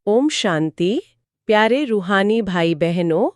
ओम शांति। प्यारे रूहानी भाई बहनों,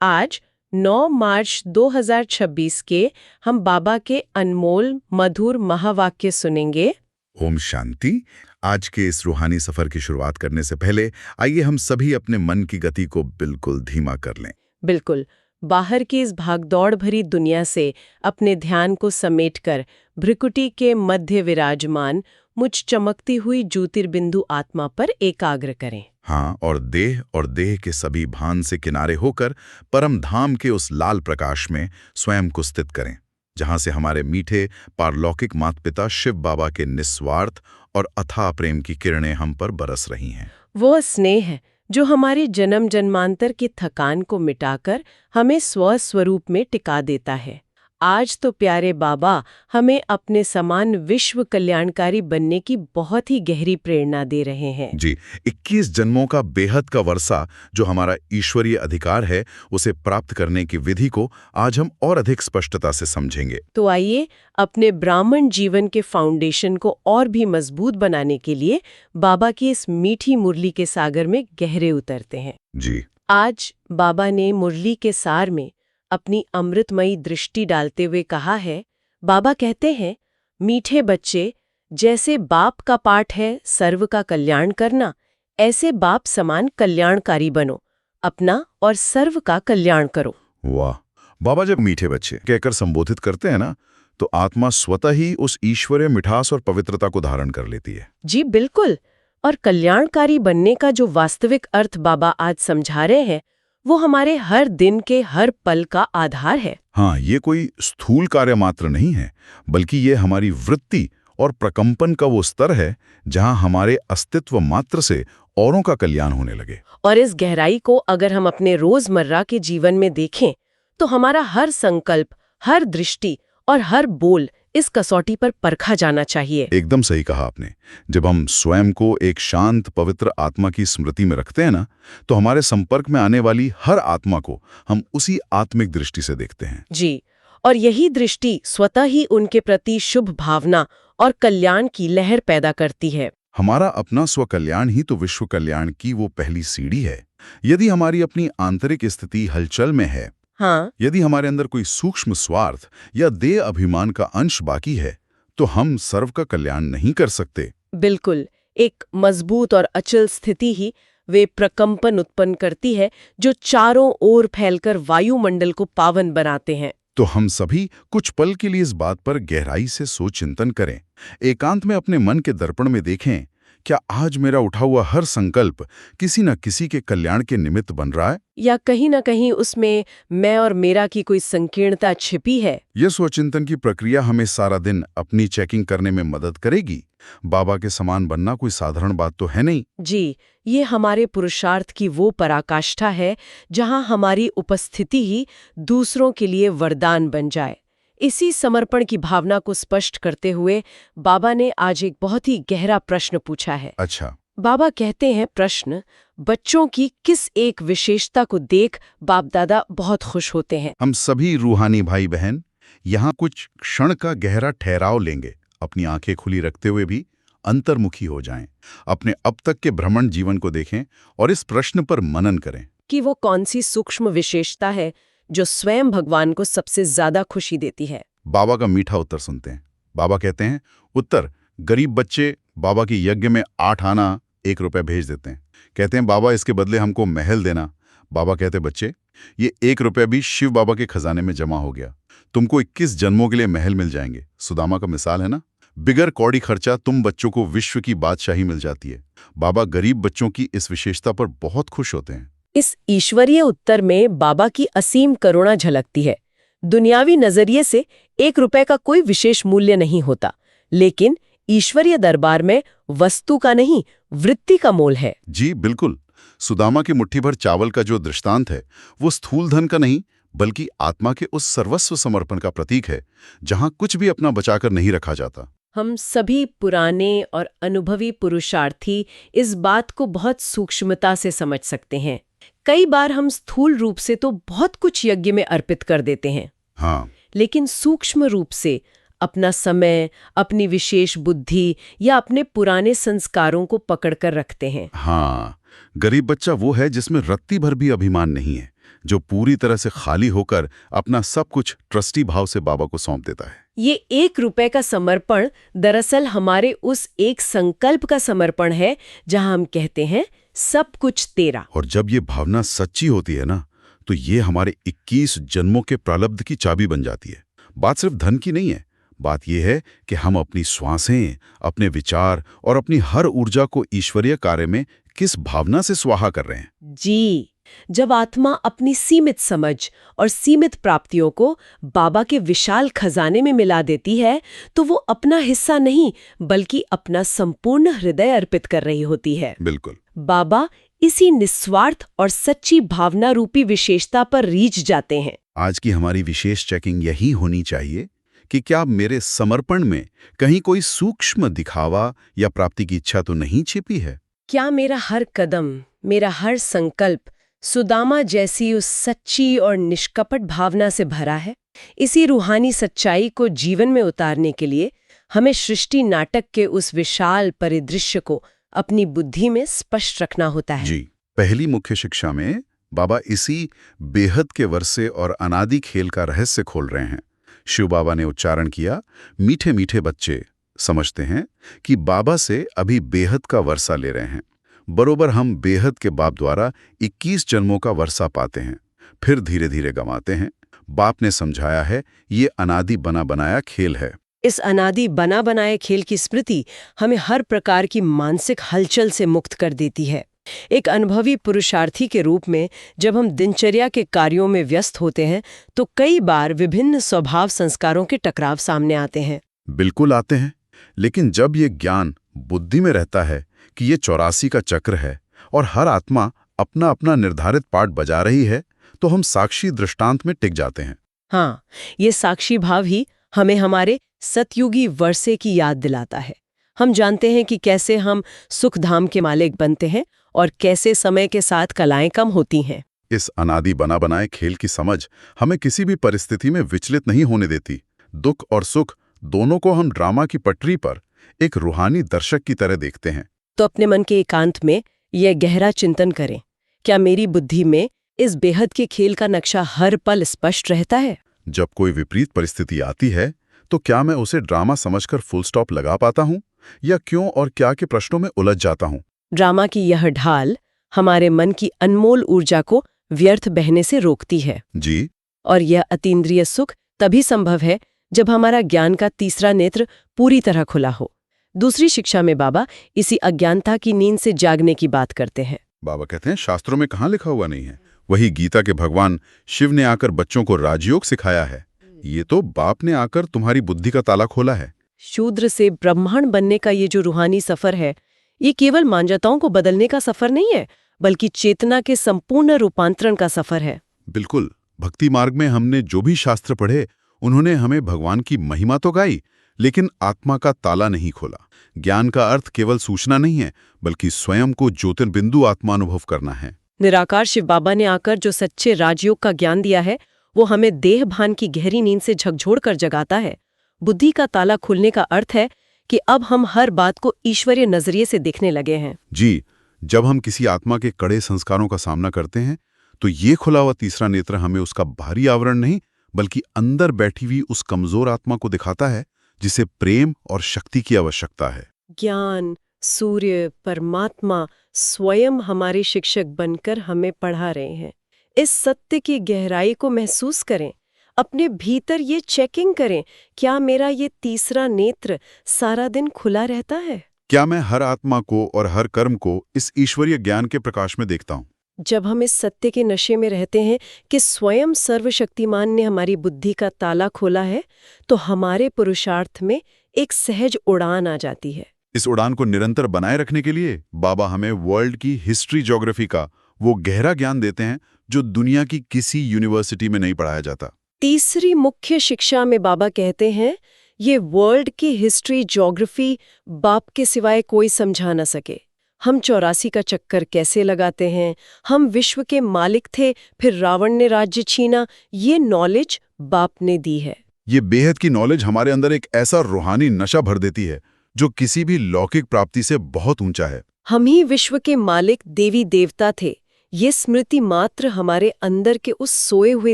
आज 9 मार्च 2026 के हम बाबा के अनमोल मधुर महावाक्य सुनेंगे। ओम शांति। आज के इस रूहानी सफर की शुरुआत करने से पहले आइए हम सभी अपने मन की गति को बिल्कुल धीमा कर लें। बिल्कुल, बाहर की इस भागदौड़ भरी दुनिया से अपने ध्यान को समेटकर भ्रिकुटी के मध्य विराजमान मुझ चमकती हुई ज्योतिर्बिंदु आत्मा पर एकाग्र करें। हाँ, और देह के सभी भान से किनारे होकर परम धाम के उस लाल प्रकाश में स्वयं को स्थित करें, जहाँ से हमारे मीठे पारलौकिक माता पिता शिव बाबा के निस्वार्थ और अथाह प्रेम की किरणें हम पर बरस रही हैं। वो स्नेह है जो हमारी जन्म जन्मांतर की थकान को मिटाकर हमें स्वस्वरूप में टिका देता है। आज तो प्यारे बाबा हमें अपने समान विश्व कल्याणकारी बनने की बहुत ही गहरी प्रेरणा दे रहे हैं। जी, 21 जन्मों का बेहद का वर्षा जो हमारा ईश्वरीय अधिकार है, उसे प्राप्त करने की विधि को आज हम और अधिक स्पष्टता से समझेंगे। तो आइए अपने ब्राह्मण जीवन के फाउंडेशन को और भी मजबूत बनाने के लिए बाबा की इस मीठी मुरली के सागर में गहरे उतरते हैं। जी, आज बाबा ने मुरली के सार में अपनी अमृतमयी दृष्टि डालते हुए कहा है। बाबा कहते हैं, मीठे बच्चे, जैसे बाप का पाठ है सर्व का कल्याण करना, ऐसे बाप समान कल्याणकारी बनो, अपना और सर्व का कल्याण करो। वाह। बाबा जब मीठे बच्चे कहकर संबोधित करते हैं ना, तो आत्मा स्वतः ही उस ईश्वरीय मिठास और पवित्रता को धारण कर लेती है। जी बिल्कुल। और कल्याणकारी बनने का जो वास्तविक अर्थ बाबा आज समझा रहे हैं, वो हमारे हर दिन के हर पल का आधार है। हाँ, ये कोई स्थूल कार्य मात्र नहीं है, बल्कि ये हमारी वृत्ति और प्रकंपन का वो स्तर है जहाँ हमारे अस्तित्व मात्र से औरों का कल्याण होने लगे। और इस गहराई को अगर हम अपने रोजमर्रा के जीवन में देखें, तो हमारा हर संकल्प, हर दृष्टि और हर बोल इस कसौटी पर परखा जाना चाहिए। एकदम सही कहा आपने। जब हम स्वयं को एक शांत पवित्र आत्मा की स्मृति में रखते हैं ना, तो हमारे संपर्क में आने वाली हर आत्मा को हम उसी आत्मिक दृष्टि से देखते हैं। जी, और यही दृष्टि स्वतः ही उनके प्रति शुभ भावना और कल्याण की लहर पैदा करती है। हमारा अपना स्व कल्याण ही तो विश्व कल्याण की वो पहली सीढ़ी है। यदि हमारी अपनी आंतरिक स्थिति हलचल में है, हाँ, यदि हमारे अंदर कोई सूक्ष्म स्वार्थ या देह अभिमान का अंश बाकी है, तो हम सर्व का कल्याण नहीं कर सकते। बिल्कुल। एक मजबूत और अचल स्थिति ही वे प्रकंपन उत्पन्न करती है जो चारों ओर फैलकर वायुमंडल को पावन बनाते हैं। तो हम सभी कुछ पल के लिए इस बात पर गहराई से सोच चिंतन करें। एकांत में अपने मन के दर्पण में देखें, क्या आज मेरा उठा हुआ हर संकल्प किसी न किसी के कल्याण के निमित्त बन रहा है, या कहीं न कहीं उसमें मैं और मेरा की कोई संकीर्णता छिपी है। यह स्वचिंतन की प्रक्रिया हमें सारा दिन अपनी चेकिंग करने में मदद करेगी। बाबा के समान बनना कोई साधारण बात तो है नहीं। जी, ये हमारे पुरुषार्थ की वो पराकाष्ठा है जहां हमारी उपस्थिति ही दूसरों के लिए वरदान बन जाए। इसी समर्पण की भावना को स्पष्ट करते हुए बाबा ने आज एक बहुत ही गहरा प्रश्न पूछा है। अच्छा। बाबा कहते हैं, प्रश्न, बच्चों की किस एक विशेषता को देख बाप दादा बहुत खुश होते हैं? हम सभी रूहानी भाई बहन यहाँ कुछ क्षण का गहरा ठहराव लेंगे। अपनी आंखें खुली रखते हुए भी अंतर्मुखी हो जाएं, अपने अब तक के भ्रमण जीवन को देखें और इस प्रश्न पर मनन करें कि वो कौन सी सूक्ष्म विशेषता है जो स्वयं भगवान को सबसे ज्यादा खुशी देती है। बाबा का मीठा उत्तर सुनते हैं। बाबा कहते हैं, उत्तर, गरीब बच्चे बाबा की यज्ञ में 8 आना 1 रुपए भेज देते हैं। कहते हैं, बाबा इसके बदले हमको महल देना। बाबा कहते, बच्चे, ये 1 रुपया भी शिव बाबा के खजाने में जमा हो गया। तुमको 21 जन्मों के लिए महल मिल जाएंगे। सुदामा का मिसाल है ना। बिगर कौड़ी खर्चा तुम बच्चों को विश्व की बादशाही मिल जाती है। बाबा गरीब बच्चों की इस विशेषता पर बहुत खुश होते हैं। इस ईश्वरीय उत्तर में बाबा की असीम करुणा झलकती है। दुनियावी नजरिए से 1 रुपए का कोई विशेष मूल्य नहीं होता, लेकिन ईश्वरीय दरबार में वस्तु का नहीं, वृत्ति का मोल है। जी बिल्कुल। सुदामा की मुट्ठी भर चावल का जो दृष्टांत है, वो स्थूल धन का नहीं, बल्कि आत्मा के उस सर्वस्व समर्पण का प्रतीक है, जहां कुछ भी अपना बचाकर नहीं रखा जाता। हम सभी पुराने और अनुभवी पुरुषार्थी इस बात को बहुत सूक्ष्मता से समझ सकते हैं। कई बार हम स्थूल रूप से तो बहुत कुछ यज्ञ में अर्पित कर देते हैं, हाँ, लेकिन सूक्ष्म रूप से अपना समय, अपनी विशेष बुद्धि या अपने पुराने संस्कारों को पकड़कर रखते हैं। हाँ, गरीब बच्चा वो है जिसमें रत्ती भर भी अभिमान नहीं है, जो पूरी तरह से खाली होकर अपना सब कुछ ट्रस्टी भाव से बाबा को सौंप देता है। ये 1 रुपए का समर्पण दरअसल हमारे उस एक संकल्प का समर्पण है जहां हम कहते हैं सब कुछ तेरा। और जब ये भावना सच्ची होती है ना, तो ये हमारे 21 जन्मों के प्रारब्ध की चाबी बन जाती है। बात सिर्फ धन की नहीं है, बात यह है कि हम अपनी श्वासें, अपने विचार और अपनी हर ऊर्जा को ईश्वरीय कार्य में किस भावना से स्वाहा कर रहे हैं। जी, जब आत्मा अपनी सीमित समझ और सीमित प्राप्तियों को बाबा के विशाल खजाने में मिला देती है, तो वो अपना हिस्सा नहीं बल्कि अपना संपूर्ण हृदय अर्पित कर रही होती है। बिल्कुल। बाबा इसी निस्वार्थ और सच्ची भावना रूपी विशेषता पर रीझ जाते हैं। आज की हमारी विशेष चेकिंग यही होनी चाहिए कि क्या मेरे समर्पण में कहीं कोई सूक्ष्म दिखावा या प्राप्ति की इच्छा तो नहीं छिपी है? क्या मेरा हर कदम, मेरा हर संकल्प सुदामा जैसी उस सच्ची और निष्कपट भावना से भरा है? इसी रूहानी सच्चाई को जीवन में उतारने के लिए हमें सृष्टि नाटक के उस विशाल परिदृश्य को अपनी बुद्धि में स्पष्ट रखना होता है। जी, पहली मुख्य शिक्षा में बाबा इसी बेहद के वर्षे और अनादि खेल का रहस्य खोल रहे हैं। शिव बाबा ने उच्चारण किया, मीठे मीठे बच्चे समझते हैं कि बाबा से अभी बेहद का वर्षा ले रहे हैं। बरोबर हम बेहद के बाप द्वारा 21 जन्मों का वर्षा पाते हैं, फिर धीरे धीरे गंवाते हैं। बाप ने समझाया है, ये अनादि बना बनाया खेल है। इस अनादि बना बनाए खेल की स्मृति हमें हर प्रकार की मानसिक हलचल से मुक्त कर देती है। एक अनुभवी पुरुषार्थी के रूप में जब हम दिनचर्या के कार्यों में व्यस्त होते हैं, तो कई बार विभिन्न स्वभाव संस्कारों के टकराव सामने आते हैं। बिल्कुल आते हैं, लेकिन जब ये ज्ञान बुद्धि में रहता है कि ये 84 का चक्र है और हर आत्मा अपना अपना निर्धारित पार्ट बजा रही है, तो हम साक्षी दृष्टांत में टिक जाते हैं। हाँ, ये साक्षी भाव ही हमें हमारे सतयुगी वर्षे की याद दिलाता है। हम जानते हैं कि कैसे हम सुख धाम के मालिक बनते हैं और कैसे समय के साथ कलाएं कम होती हैं। इस अनादि बना बनाए खेल की समझ हमें किसी भी परिस्थिति में विचलित नहीं होने देती। दुख और सुख दोनों को हम ड्रामा की पटरी पर एक रूहानी दर्शक की तरह देखते हैं। तो अपने मन के एकांत में यह गहरा चिंतन करें, क्या मेरी बुद्धि में इस बेहद के खेल का नक्शा हर पल स्पष्ट रहता है? जब कोई विपरीत परिस्थिति आती है, तो क्या मैं उसे ड्रामा समझकर फुल स्टॉप लगा पाता हूँ, या क्यों और क्या के प्रश्नों में उलझ जाता हूँ? ड्रामा की यह ढाल हमारे मन की अनमोल ऊर्जा को व्यर्थ बहने से रोकती है। जी। और यह अतीन्द्रिय सुख तभी संभव है जब हमारा ज्ञान का तीसरा नेत्र पूरी तरह खुला हो। दूसरी शिक्षा में बाबा इसी अज्ञानता की नींद से जागने की बात करते हैं। बाबा कहते हैं, शास्त्रों में कहाँ लिखा हुआ नहीं है? वही गीता के भगवान शिव ने आकर बच्चों को राजयोग सिखाया है। ये तो बाप ने आकर तुम्हारी बुद्धि का ताला खोला है। शूद्र से ब्राह्मण बनने का ये जो रूहानी सफर है, ये केवल मान्यताओं को बदलने का सफर नहीं है, बल्कि चेतना के संपूर्ण रूपांतरण का सफर है। बिल्कुल। भक्ति मार्ग में हमने जो भी शास्त्र पढ़े, उन्होंने हमें भगवान की महिमा तो गाई, लेकिन आत्मा का ताला नहीं खोला। ज्ञान का अर्थ केवल सूचना नहीं है, बल्कि स्वयं को ज्योतिर्बिंदु आत्मा अनुभव करना है। निराकार शिव बाबा ने आकर जो सच्चे राजयोग का ज्ञान दिया है, वो हमें देह भान की गहरी नींद से झकझोर कर जगाता है। बुद्धि का ताला खुलने का अर्थ है कि अब हम हर बात को ईश्वरीय नजरिए से देखने लगे हैं। जी, जब हम किसी आत्मा के कड़े संस्कारों का सामना करते हैं, तो ये खुला हुआ तीसरा नेत्र हमें उसका बाहरी आवरण नहीं, बल्कि अंदर बैठी हुई उस कमजोर आत्मा को दिखाता है, जिसे प्रेम और शक्ति की आवश्यकता है। ज्ञान, सूर्य, परमात्मा स्वयं हमारे शिक्षक बनकर हमें पढ़ा रहे हैं। इस सत्य की गहराई को महसूस करें, अपने भीतर ये चेकिंग करें, क्या मेरा ये तीसरा नेत्र सारा दिन खुला रहता है? क्या मैं हर आत्मा को और हर कर्म को इस ईश्वरीय ज्ञान के प्रकाश में देखता हूँ? जब हम इस सत्य के नशे में रहते हैं कि स्वयं सर्वशक्तिमान ने हमारी बुद्धि का ताला खोला है, तो हमारे पुरुषार्थ में एक सहज उड़ान आ जाती है। इस उड़ान को निरंतर बनाए रखने के लिए बाबा हमें वर्ल्ड की हिस्ट्री ज्योग्राफी का वो गहरा ज्ञान देते हैं जो दुनिया की किसी यूनिवर्सिटी में नहीं पढ़ाया जाता। तीसरी मुख्य शिक्षा में बाबा कहते हैं, ये वर्ल्ड की हिस्ट्री ज्योग्राफी बाप के सिवाय कोई समझा न सके। हम 84 का चक्कर कैसे लगाते हैं, हम विश्व के मालिक थे, फिर रावण ने राज्य छीना, ये नॉलेज बाप ने दी है। ये बेहद की नॉलेज हमारे अंदर एक ऐसा रूहानी नशा भर देती है जो किसी भी लौकिक प्राप्ति से बहुत ऊंचा है। हम ही विश्व के मालिक देवी देवता थे। ये स्मृति मात्र हमारे अंदर के उस सोए हुए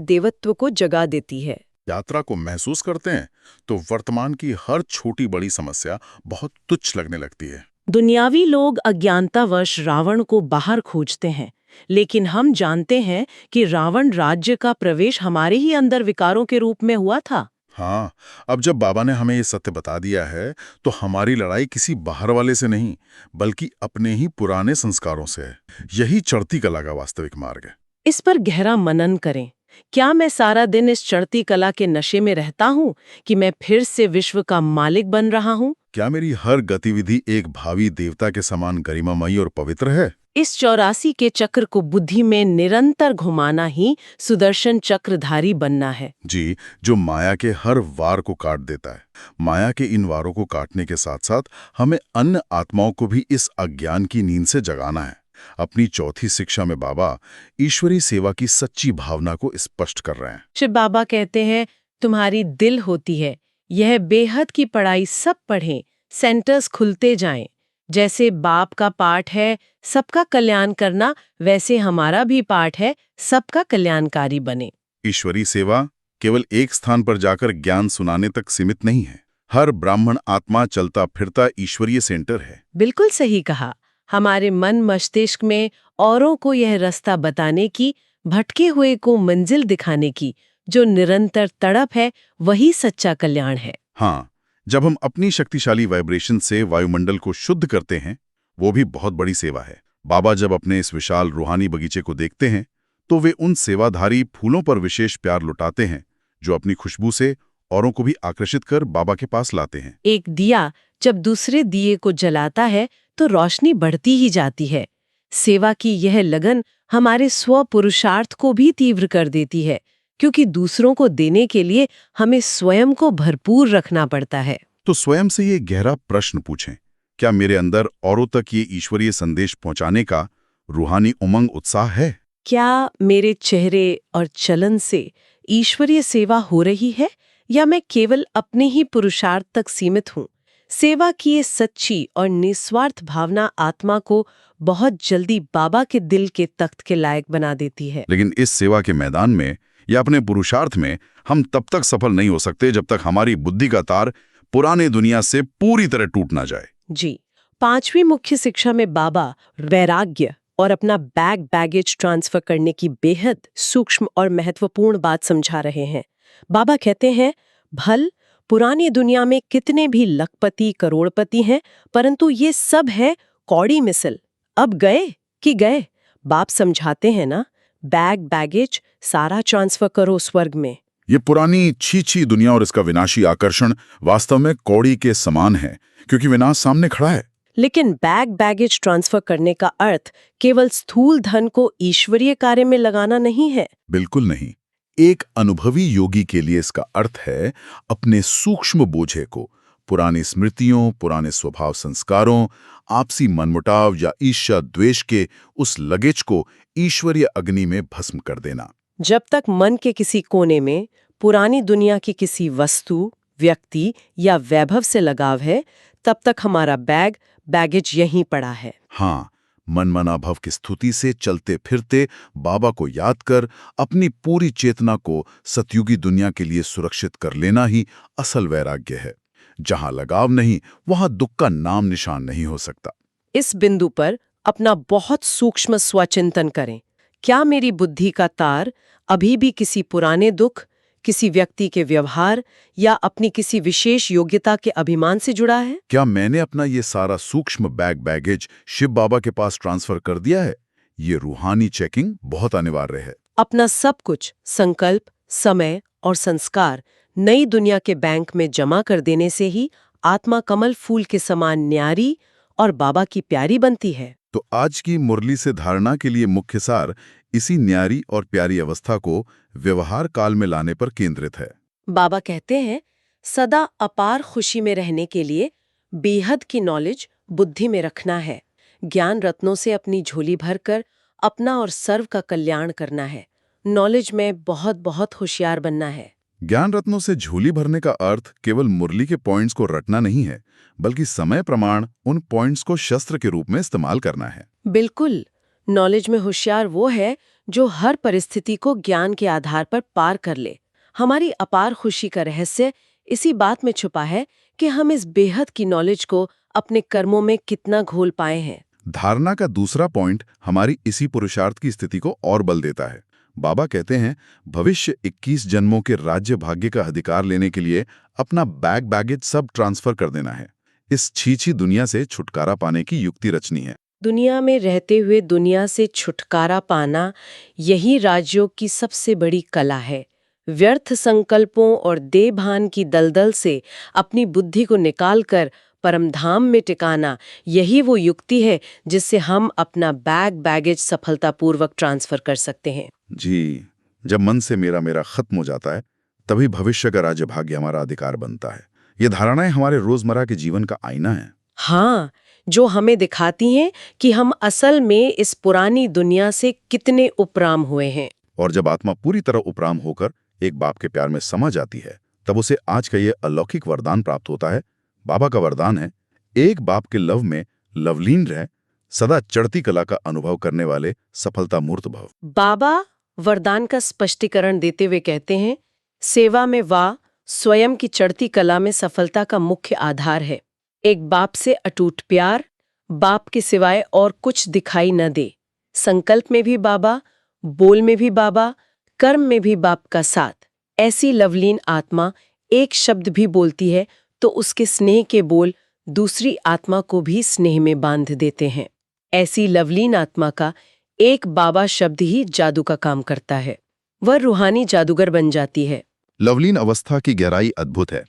देवत्व को जगा देती है। यात्रा को महसूस करते हैं तो वर्तमान की हर छोटी बड़ी समस्या बहुत तुच्छ लगने लगती है। दुनियावी लोग अज्ञानतावश रावण को बाहर खोजते हैं, लेकिन हम जानते हैं कि रावण राज्य का प्रवेश हमारे ही अंदर विकारों के रूप में हुआ था। हाँ, अब जब बाबा ने हमें ये सत्य बता दिया है तो हमारी लड़ाई किसी बाहर वाले से नहीं बल्कि अपने ही पुराने संस्कारों से है। यही चढ़ती कला का वास्तविक मार्ग है। इस पर गहरा मनन करें। क्या मैं सारा दिन इस चढ़ती कला के नशे में रहता हूँ कि मैं फिर से विश्व का मालिक बन रहा हूँ? क्या मेरी हर गतिविधि एक भावी देवता के समान गरिमामयी और पवित्र है? इस 84 के चक्र को बुद्धि में निरंतर घुमाना ही सुदर्शन चक्रधारी बनना है। जी, जो माया के हर वार को काट देता है। माया के इन वारों को काटने के साथ साथ हमें अन्य आत्माओं को भी इस अज्ञान की नींद से जगाना है। अपनी चौथी शिक्षा में बाबा ईश्वरी सेवा की सच्ची भावना को स्पष्ट कर रहे हैं। शिव बाबा कहते हैं, तुम्हारी दिल होती है, यह बेहद की पढ़ाई सब पढ़ें, सेंटर्स खुलते जाएं। जैसे बाप का पाठ है सबका कल्याण करना, वैसे हमारा भी पाठ है सबका कल्याणकारी बने। ईश्वरी सेवा केवल एक स्थान पर जाकर ज्ञान सुनाने तक सीमित नहीं है। हर ब्राह्मण आत्मा चलता फिरता ईश्वरीय सेंटर है। बिल्कुल सही कहा। हमारे मन मस्तिष्क में औरों को यह रास्ता बताने की, भटके हुए को मंजिल दिखाने की जो निरंतर तड़प है, वही सच्चा कल्याण है। हाँ, जब हम अपनी शक्तिशाली वाइब्रेशन से वायुमंडल को शुद्ध करते हैं, वो भी बहुत बड़ी सेवा है। बाबा जब अपने इस विशाल रूहानी बगीचे को देखते हैं तो वे उन सेवाधारी फूलों पर विशेष प्यार लुटाते हैं जो अपनी खुशबू से औरों को भी आकर्षित कर बाबा के पास लाते हैं। एक दिया जब दूसरे दिए को जलाता है तो रोशनी बढ़ती ही जाती है। सेवा की यह लगन हमारे स्व पुरुषार्थ को भी तीव्र कर देती है, क्योंकि दूसरों को देने के लिए हमें स्वयं को भरपूर रखना पड़ता है। तो स्वयं से ये गहरा प्रश्न पूछें, क्या मेरे अंदर औरों तक ये ईश्वरीय संदेश पहुंचाने का रूहानी उमंग उत्साह है? क्या मेरे चेहरे और चलन से ईश्वरीय सेवा हो रही है, या मैं केवल अपने ही पुरुषार्थ तक सीमित हूँ? सेवा की ये सच्ची और निस्वार्थ भावना आत्मा को बहुत जल्दी बाबा के दिल के तख्त के लायक बना देती है। लेकिन इस सेवा के मैदान में या अपने पुरुषार्थ में हम तब तक सफल नहीं हो सकते जब तक हमारी बुद्धि का तार पुराने दुनिया से पूरी तरह टूट ना जाए। जी, 5वीं मुख्य शिक्षा में बाबा वैराग्य और अपना बैगेज ट्रांसफर करने की बेहद सूक्ष्म और महत्वपूर्ण बात समझा रहे हैं। बाबा कहते हैं, भल पुरानी दुनिया में कितने भी लखपति करोड़पति हैं, परंतु ये सब है कौड़ी मिसल। अब गए कि गए। बाप समझाते हैं ना, बैगेज सारा ट्रांसफर करो स्वर्ग में। ये पुरानी छी दुनिया और इसका विनाशी आकर्षण वास्तव में कौड़ी के समान है, क्योंकि विनाश सामने खड़ा है। लेकिन बैगेज ट्रांसफर करने का अर्थ केवल स्थूल धन को ईश्वरीय कार्य में लगाना नहीं है। बिल्कुल नहीं। एक अनुभवी योगी के लिए इसका अर्थ है अपने सूक्ष्म बोझे को, पुरानी स्मृतियों, पुराने स्वभाव संस्कारों, आपसी मनमुटाव या ईर्ष्या द्वेष के उस लगेज को ईश्वरीय अग्नि में भस्म कर देना। जब तक मन के किसी कोने में पुरानी दुनिया की किसी वस्तु, व्यक्ति या वैभव से लगाव है, तब तक हमारा बैगेज यहीं पड़ा है। हाँ, मनमना भव की स्तुति से चलते फिरते बाबा को याद कर अपनी पूरी चेतना को सतयुगी दुनिया के लिए सुरक्षित कर लेना ही असल वैराग्य है। जहां लगाव नहीं, वहां दुख का नाम निशान नहीं हो सकता। इस बिंदु पर अपना बहुत सूक्ष्म स्वचिंतन करें। क्या मेरी बुद्धि का तार अभी भी किसी पुराने दुख, किसी व्यक्ति के व्यवहार या अपनी किसी विशेष योग्यता के अभिमान से जुड़ा है? क्या मैंने अपना ये सारा सूक्ष्म बैगेज शिव बाबा के पास ट्रांसफर कर दिया है? ये रूहानी चेकिंग बहुत अनिवार्य है। अपना सब कुछ, संकल्प, समय और संस्कार नई दुनिया के बैंक में जमा कर देने से ही आत्मा कमल फूल के समान न्यारी और बाबा की प्यारी बनती है। तो आज की मुरली से धारणा के लिए मुख्य सार इसी न्यारी और प्यारी अवस्था को व्यवहार काल में लाने पर केंद्रित है। बाबा कहते हैं, सदा अपार खुशी में रहने के लिए बेहद की नॉलेज बुद्धि में रखना है। ज्ञान रत्नों से अपनी झोली भरकर अपना और सर्व का कल्याण करना है। नॉलेज में बहुत बहुत होशियार बनना है। ज्ञान रत्नों से झोली भरने का अर्थ केवल मुरली के पॉइंट्स को रटना नहीं है, बल्कि समय प्रमाण उन पॉइंट्स को शस्त्र के रूप में इस्तेमाल करना है। बिल्कुल। नॉलेज में होशियार वो है जो हर परिस्थिति को ज्ञान के आधार पर पार कर ले। हमारी अपार खुशी का रहस्य इसी बात में छुपा है कि हम इस बेहद की नॉलेज को अपने कर्मों में कितना घोल पाए हैं। धारणा का दूसरा पॉइंट हमारी इसी पुरुषार्थ की स्थिति को और बल देता है। बाबा कहते हैं, भविष्य 21 जन्मों के राज्य भाग्य का अधिकार लेने के लिए अपना बैगेज सब ट्रांसफर कर देना है। इस छीछी दुनिया से छुटकारा पाने की युक्ति रचनी है। दुनिया में रहते हुए दुनिया से छुटकारा पाना, यही राजयोग की सबसे बड़ी कला है। व्यर्थ संकल्पों और देभान की दलदल से अपनी बुद्धि को निकालकर परमधाम में टिकाना, यही वो युक्ति है जिससे हम अपना बैगेज सफलतापूर्वक ट्रांसफर कर सकते हैं। जी, जब मन से मेरा खत्म हो जाता है, तभी भविष्य का राज्य भाग्य हमारा अधिकार बनता है। ये धारणाएं हमारे रोजमर्रा के जीवन का आईना है। हाँ, जो हमें दिखाती हैं कि हम असल में इस पुरानी दुनिया से कितने उपराम हुए हैं। और जब आत्मा पूरी तरह उपराम होकर एक बाप के प्यार में समा जाती है, तब उसे आज का ये अलौकिक वरदान प्राप्त होता है। बाबा का वरदान है, एक बाप के लव में लवलीन रह, सदा चढ़ती कला का अनुभव करने वाले सफलता मूर्त भव। बाबा वरदान का स्पष्टीकरण देते हुए कहते हैं, सेवा में वाह स्वयं की चढ़ती कला में सफलता का मुख्य आधार है। एक बाप से अटूट प्यार, बाप के सिवाय और कुछ दिखाई न दे। संकल्प में भी बाबा, बोल में भी बाबा, कर्म में भी बाप का साथ। ऐसी लवलीन आत्मा एक शब्द भी बोलती है तो उसके स्नेह के बोल दूसरी आत्मा को भी स्नेह में बांध देते हैं। ऐसी लवलीन आत्मा का एक बाबा शब्द ही जादू का काम करता है। वह रूहानी जादूगर बन जाती है। लवलीन अवस्था की गहराई अद्भुत है।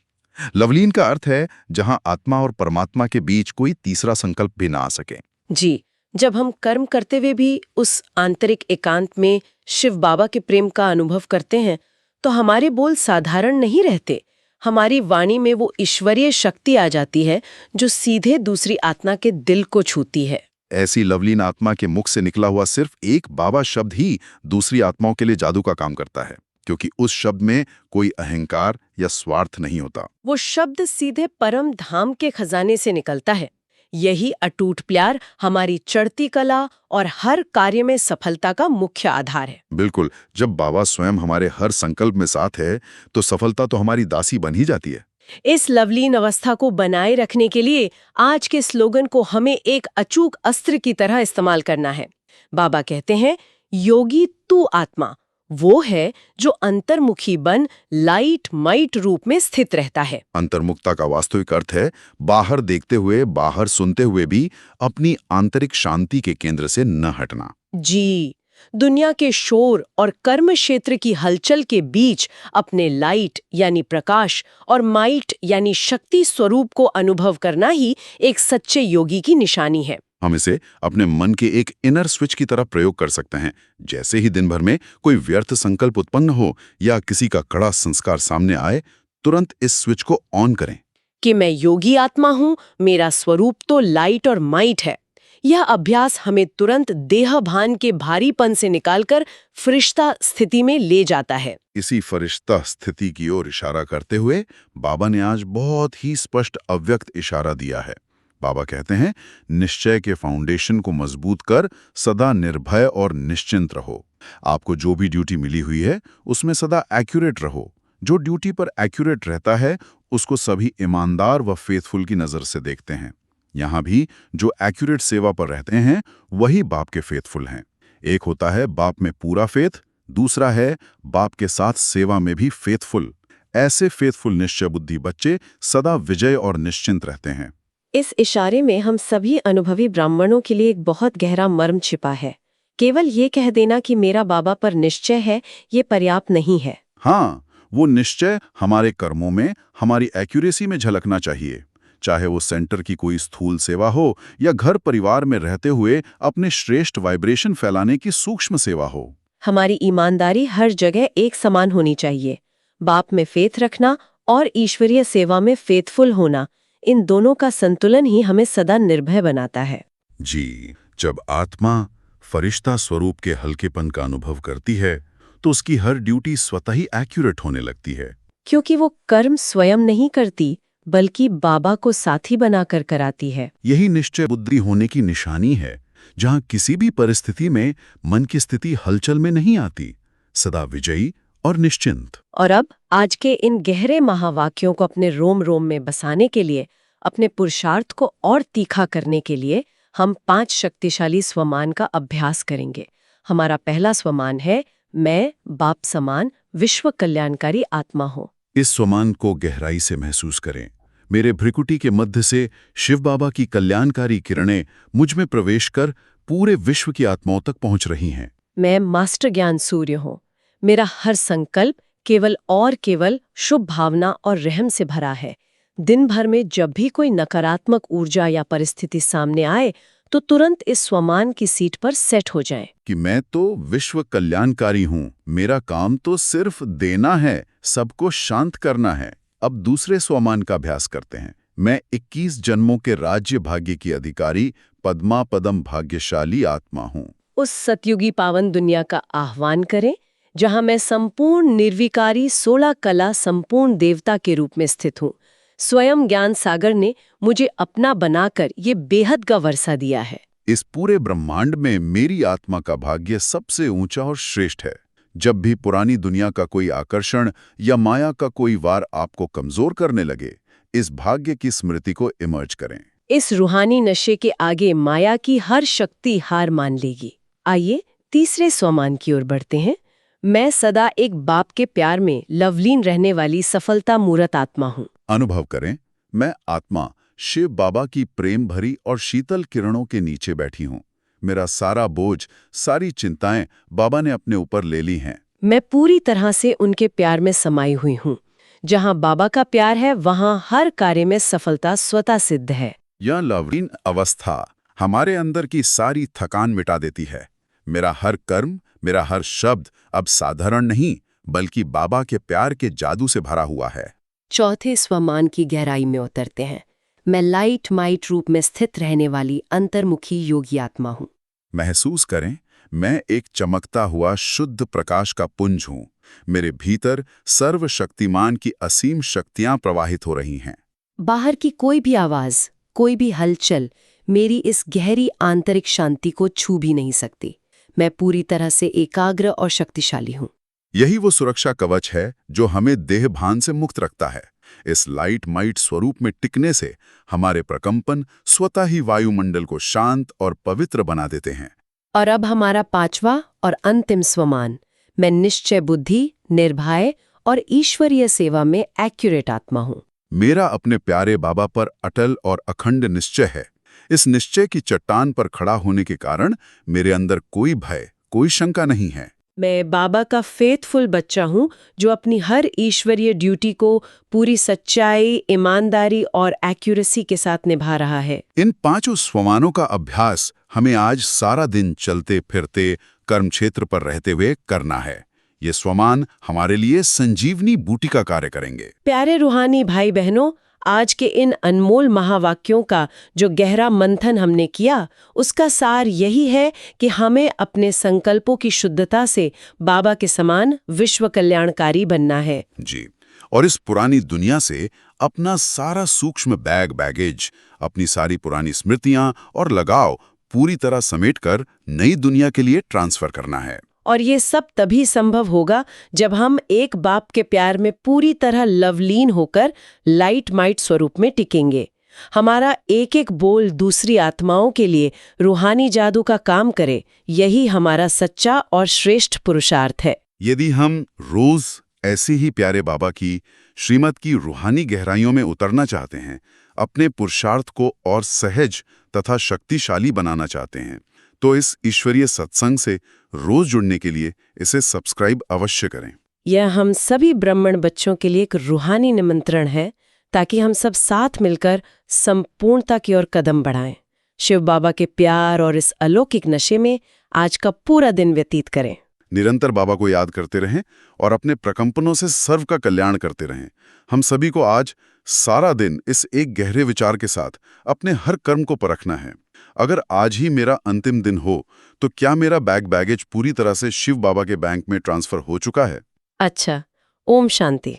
लवलीन का अर्थ है जहां आत्मा और परमात्मा के बीच कोई तीसरा संकल्प भी ना आ सके। जी, जब हम कर्म करते हुए भी उस आंतरिक एकांत में शिव बाबा के प्रेम का अनुभव करते हैं, तो हमारे बोल साधारण नहीं रहते। हमारी वाणी में वो ईश्वरीय शक्ति आ जाती है जो सीधे दूसरी आत्मा के दिल को छूती है। ऐसी लवलीन आत्मा के मुख से निकला हुआ सिर्फ एक बाबा शब्द ही दूसरी आत्माओं के लिए जादू का काम करता है, क्योंकि उस शब्द में कोई अहंकार या स्वार्थ नहीं होता। वो शब्द सीधे परम धाम के खजाने से निकलता है। यही अटूट प्यार हमारी चढ़ती कला और हर कार्य में सफलता का मुख्य आधार है। बिल्कुल, जब बाबा स्वयं हमारे हर संकल्प में साथ है, तो सफलता तो हमारी दासी बन ही जाती है। इस लवलीन अवस्था को बनाए रखने के लिए आज के स्लोगन को हमें एक अचूक अस्त्र की तरह इस्तेमाल करना है। बाबा कहते हैं, योगी तू आत्मा वो है जो अंतर्मुखी बन लाइट माइट रूप में स्थित रहता है। अंतर्मुखता का वास्तविक अर्थ है बाहर देखते हुए, बाहर सुनते हुए भी अपनी आंतरिक शांति के केंद्र से न हटना। जी, दुनिया के शोर और कर्म क्षेत्र की हलचल के बीच अपने लाइट यानी प्रकाश और माइट यानी शक्ति स्वरूप को अनुभव करना ही एक सच्चे योगी की निशानी है। हम इसे अपने मन के एक इनर स्विच की तरह प्रयोग कर सकते हैं। जैसे ही दिन भर में कोई व्यर्थ संकल्प उत्पन्न हो या किसी का कड़ा संस्कार सामने आए, तुरंत इस स्विच को ऑन करें कि मैं योगी आत्मा हूँ, मेरा स्वरूप तो लाइट और माइट है। यह अभ्यास हमें तुरंत देह भान के भारीपन से निकालकर फरिश्ता स्थिति में ले जाता है। इसी फरिश्ता स्थिति की ओर इशारा करते हुए बाबा ने आज बहुत ही स्पष्ट अव्यक्त इशारा दिया है। बाबा कहते हैं, निश्चय के फाउंडेशन को मजबूत कर सदा निर्भय और निश्चिंत रहो। आपको जो भी ड्यूटी मिली हुई है उसमें सदा एक्यूरेट रहो। जो ड्यूटी पर एक्यूरेट रहता है उसको सभी ईमानदार व फेथफुल की नजर से देखते हैं। यहाँ भी जो एक्यूरेट सेवा पर रहते हैं वही बाप के फेथफुल हैं। एक होता है बाप में पूरा फेथ, दूसरा है बाप के साथ सेवा में भी फेथफुल। ऐसे फेथफुल निश्चय बुद्धि बच्चे सदा विजय और निश्चिंत रहते हैं। इस इशारे में हम सभी अनुभवी ब्राह्मणों के लिए एक बहुत गहरा मर्म छिपा है। केवल ये कह देना कि मेरा बाबा पर निश्चय है, ये पर्याप्त नहीं है। हाँ, वो निश्चय हमारे कर्मों में, हमारी एक्यूरेसी में झलकना चाहिए। चाहे वो सेंटर की कोई स्थूल सेवा हो या घर परिवार में रहते हुए अपने श्रेष्ठ वाइब्रेशन फैलाने की सूक्ष्म सेवा हो। हमारी ईमानदारी हर जगह एक समान होनी चाहिए। बाप में फेथ रखना और ईश्वरीय सेवा में फेथफुल होना, इन दोनों का संतुलन ही हमें सदा निर्भय बनाता है। जी, जब आत्मा फरिश्ता स्वरूप के हल्केपन का अनुभव करती है तो उसकी हर ड्यूटी स्वतः ही एक्यूरेट होने लगती है। क्योंकि वो कर्म स्वयं नहीं करती बल्कि बाबा को साथी बनाकर कराती है। यही निश्चय बुद्धि होने की निशानी है, जहां किसी भी परिस्थिति में मन की स्थिति हलचल में नहीं आती, सदा विजयी और निश्चिंत। और अब आज के इन गहरे महावाक्यों को अपने रोम रोम में बसाने के लिए, अपने पुरुषार्थ को और तीखा करने के लिए हम 5 शक्तिशाली स्वमान का अभ्यास करेंगे। हमारा पहला स्वमान है, मैं बाप समान विश्व कल्याणकारी आत्मा हूँ। इस स्वमान को गहराई से महसूस करें। मेरे भ्रिकुटी के मध्य से शिव बाबा की कल्याणकारी किरणें मुझ में प्रवेश कर पूरे विश्व की आत्माओं तक पहुंच रही हैं। मैं मास्टर ज्ञान सूर्य हूँ। मेरा हर संकल्प केवल और केवल शुभ भावना और रहम से भरा है। दिन भर में जब भी कोई नकारात्मक ऊर्जा या परिस्थिति सामने आए तो तुरंत इस स्वमान की सीट पर सेट हो जाएं। कि मैं तो विश्व कल्याणकारी हूँ, मेरा काम तो सिर्फ देना है, सबको शांत करना है। अब दूसरे स्वमान का अभ्यास करते हैं। मैं 21 जन्मों के राज्य भाग्य की अधिकारी पद्मा पदम भाग्यशाली आत्मा हूँ। उस सतयुगी पावन दुनिया का आह्वान करें जहां मैं संपूर्ण निर्विकारी 16 कला संपूर्ण देवता के रूप में स्थित हूँ। स्वयं ज्ञान सागर ने मुझे अपना बनाकर ये बेहद का वर्षा दिया है। इस पूरे ब्रह्मांड में मेरी आत्मा का भाग्य सबसे ऊंचा और श्रेष्ठ है। जब भी पुरानी दुनिया का कोई आकर्षण या माया का कोई वार आपको कमजोर करने लगे, इस भाग्य की स्मृति को इमर्ज करें। इस रूहानी नशे के आगे माया की हर शक्ति हार मान लेगी। आइए तीसरे स्वमान की ओर बढ़ते हैं। मैं सदा एक बाप के प्यार में लवलीन रहने वाली सफलता मूर्त आत्मा हूँ। अनुभव करें, मैं आत्मा शिव बाबा की प्रेम भरी और शीतल किरणों के नीचे बैठी हूँ। मेरा सारा बोझ, सारी चिंताएं बाबा ने अपने ऊपर ले ली हैं। मैं पूरी तरह से उनके प्यार में समाई हुई हूँ। जहाँ बाबा का प्यार है वहाँ हर कार्य में सफलता स्वतः सिद्ध है। यह लवलीन अवस्था हमारे अंदर की सारी थकान मिटा देती है। मेरा हर कर्म, मेरा हर शब्द अब साधारण नहीं बल्कि बाबा के प्यार के जादू से भरा हुआ है। चौथे स्वमान की गहराई में उतरते हैं। मैं लाइट माइट रूप में स्थित रहने वाली अंतर्मुखी योगी आत्मा हूँ। महसूस करें, मैं एक चमकता हुआ शुद्ध प्रकाश का पुंज हूँ। मेरे भीतर सर्वशक्तिमान की असीम शक्तियां प्रवाहित हो रही हैं। बाहर की कोई भी आवाज, कोई भी हलचल मेरी इस गहरी आंतरिक शांति को छू भी नहीं सकती। मैं पूरी तरह से एकाग्र और शक्तिशाली हूँ। यही वो सुरक्षा कवच है जो हमें देह भान से मुक्त रखता है। इस लाइट माइट स्वरूप में टिकने से हमारे प्रकंपन स्वतः ही वायुमंडल को शांत और पवित्र बना देते हैं। और अब हमारा पांचवा और अंतिम स्वमान, मैं निश्चय बुद्धि, निर्भय और ईश्वरीय सेवा में एक्यूरेट आत्मा हूँ। मेरा अपने प्यारे बाबा पर अटल और अखंड निश्चय है। इस निश्चय की चट्टान पर खड़ा होने के कारण मेरे अंदर कोई भय, कोई शंका नहीं है। मैं बाबा का फेथफुल बच्चा हूँ जो अपनी हर ईश्वरीय ड्यूटी को पूरी सच्चाई, ईमानदारी और एक्यूरेसी के साथ निभा रहा है। इन 5 स्वमानों का अभ्यास हमें आज सारा दिन चलते फिरते कर्म क्षेत्र पर रहते हुए करना है। ये स्वमान हमारे लिए संजीवनी बूटी का कार्य करेंगे। प्यारे रूहानी भाई बहनों, आज के इन अनमोल महावाक्यों का जो गहरा मंथन हमने किया, उसका सार यही है कि हमें अपने संकल्पों की शुद्धता से बाबा के समान विश्व कल्याणकारी बनना है। जी, और इस पुरानी दुनिया से अपना सारा सूक्ष्म बैगेज, अपनी सारी पुरानी स्मृतियां और लगाव पूरी तरह समेटकर नई दुनिया के लिए ट्रांसफर करना है। और ये सब तभी संभव होगा जब हम एक बाप के प्यार में पूरी तरह लवलीन होकर लाइट माइट स्वरूप में टिकेंगे। हमारा एक एक बोल दूसरी आत्माओं के लिए रूहानी जादू का काम करे, यही हमारा सच्चा और श्रेष्ठ पुरुषार्थ है। यदि हम रोज ऐसे ही प्यारे बाबा की श्रीमत की रूहानी गहराइयों में उतरना चाहते हैं, अपने पुरुषार्थ को और सहज तथा शक्तिशाली बनाना चाहते हैं, तो इस ईश्वरीय सत्संग से रोज जुड़ने के लिए इसे सब्सक्राइब अवश्य करें। यह हम सभी ब्राह्मण बच्चों के लिए एक रूहानी निमंत्रण है ताकि हम सब साथ मिलकर संपूर्णता की ओर कदम बढ़ाएं। शिव बाबा के प्यार और इस अलौकिक नशे में आज का पूरा दिन व्यतीत करें। निरंतर बाबा को याद करते रहें और अपने प्रकंपनों से सर्व का कल्याण करते रहें। हम सभी को आज सारा दिन इस एक गहरे विचार के साथ अपने हर कर्म को परखना है। अगर आज ही मेरा अंतिम दिन हो तो क्या मेरा बैगेज पूरी तरह से शिव बाबा के बैंक में ट्रांसफर हो चुका है? अच्छा, ओम शांति।